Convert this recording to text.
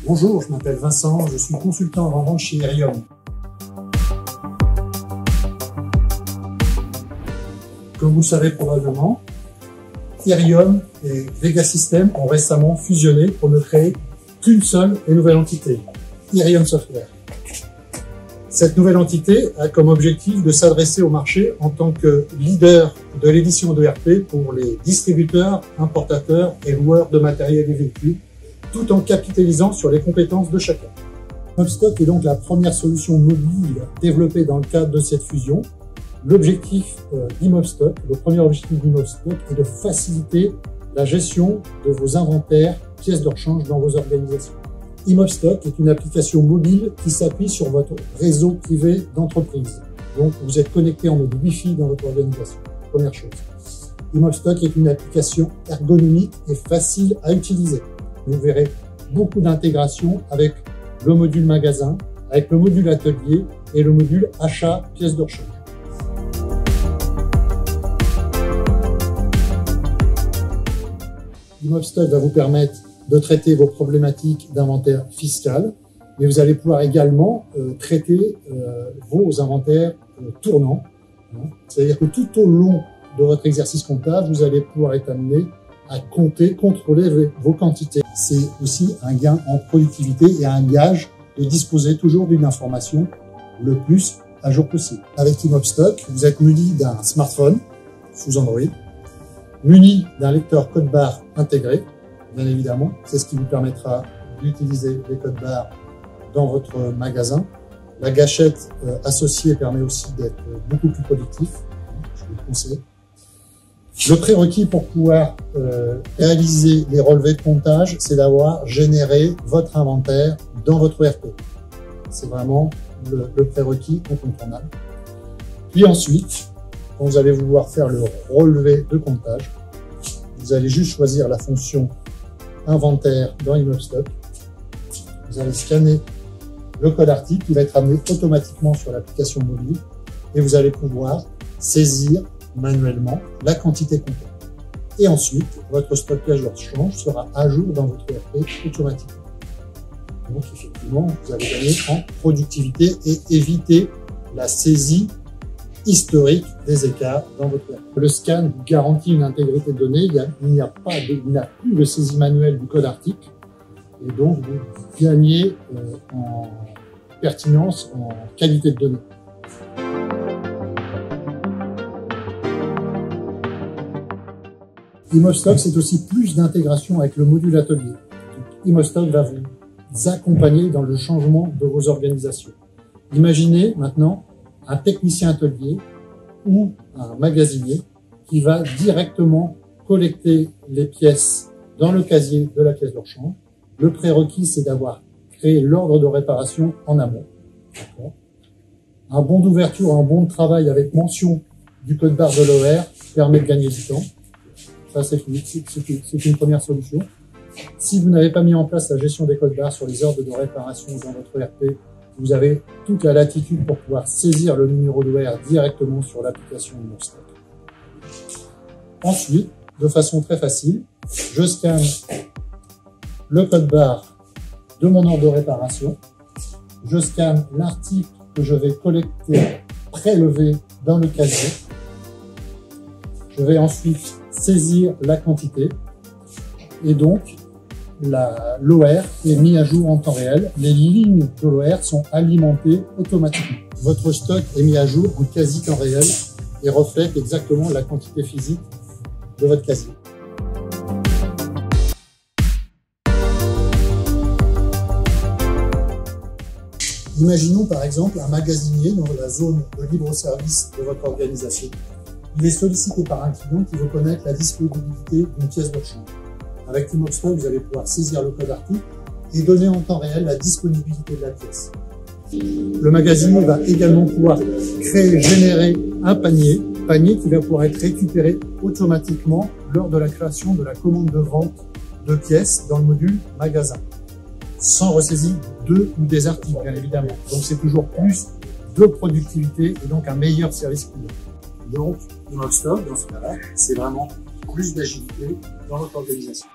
Bonjour, je m'appelle Vincent, je suis consultant en vente chez Irium. Comme vous le savez probablement, Irium et Vega Systems ont récemment fusionné pour ne créer qu'une seule et nouvelle entité, Irium Software. Cette nouvelle entité a comme objectif de s'adresser au marché en tant que leader de l'édition d'ERP pour les distributeurs, importateurs et loueurs de matériel et véhicules, tout en capitalisant sur les compétences de chacun. Imobstock est donc la première solution mobile développée dans le cadre de cette fusion. L'objectif d'Imobstock, le premier objectif d'Imobstock est de faciliter la gestion de vos inventaires, pièces de rechange dans vos organisations. Imobstock est une application mobile qui s'appuie sur votre réseau privé d'entreprise. Donc, vous êtes connecté en mode Wi-Fi dans votre organisation. Première chose. Imobstock est une application ergonomique et facile à utiliser. Vous verrez beaucoup d'intégration avec le module magasin, avec le module atelier et le module achat pièces de rechange. Imobstock va vous permettre de traiter vos problématiques d'inventaire fiscal, mais vous allez pouvoir également traiter vos inventaires tournants. C'est-à-dire que tout au long de votre exercice comptable, vous allez pouvoir être amené à compter, contrôler vos quantités. C'est aussi un gain en productivité et un gage de disposer toujours d'une information le plus à jour possible. Avec Imobstock, vous êtes muni d'un smartphone sous Android, muni d'un lecteur code barre intégré, bien évidemment. C'est ce qui vous permettra d'utiliser les codes barres dans votre magasin. La gâchette associée permet aussi d'être beaucoup plus productif, je vous le conseille. Le prérequis pour pouvoir réaliser les relevés de comptage, c'est d'avoir généré votre inventaire dans votre ERP. C'est vraiment le prérequis incontournable. Puis ensuite, quand vous allez vouloir faire le relevé de comptage, vous allez juste choisir la fonction inventaire dans Imobstock. Vous allez scanner le code article qui va être amené automatiquement sur l'application mobile et vous allez pouvoir saisir manuellement la quantité complète. Et ensuite, votre stockage de rechange sera à jour dans votre ERP automatiquement. Donc, effectivement, vous allez gagner en productivité et éviter la saisie historique des écarts dans votre ERP. Le scan vous garantit une intégrité de données. Il n'y a plus de saisie manuelle du code article. Et donc, vous gagnez en pertinence, en qualité de données. Imobstock, c'est aussi plus d'intégration avec le module atelier. Imobstock va vous accompagner dans le changement de vos organisations. Imaginez maintenant un technicien atelier ou un magasinier qui va directement collecter les pièces dans le casier de la pièce de rechange. Le prérequis, c'est d'avoir créé l'ordre de réparation en amont. Un bon d'ouverture, un bon de travail avec mention du code barre de l'OR permet de gagner du temps. Ça, c'est une première solution. Si vous n'avez pas mis en place la gestion des codes barres sur les ordres de réparation dans votre ERP, vous avez toute la latitude pour pouvoir saisir le numéro d'OR directement sur l'application Imobstock. Ensuite, de façon très facile, je scanne le code barre de mon ordre de réparation, je scanne l'article que je vais collecter, prélever dans le casier, je vais ensuite saisir la quantité et donc l'OR est mis à jour en temps réel. Les lignes de l'OR sont alimentées automatiquement. Votre stock est mis à jour en quasi temps réel et reflète exactement la quantité physique de votre casier. Imaginons par exemple un magasinier dans la zone de libre-service de votre organisation. Il est sollicité par un client qui veut connaître la disponibilité d'une pièce de rechange. Avec Imobstock, vous allez pouvoir saisir le code article et donner en temps réel la disponibilité de la pièce. Le magasinier va également pouvoir créer, générer un panier qui va pouvoir être récupéré automatiquement lors de la création de la commande de vente de pièces dans le module magasin, sans ressaisie de ou des articles, bien évidemment. Donc c'est toujours plus de productivité et donc un meilleur service client. Donc, Imobstock, dans ce cas-là, c'est vraiment plus d'agilité dans notre organisation.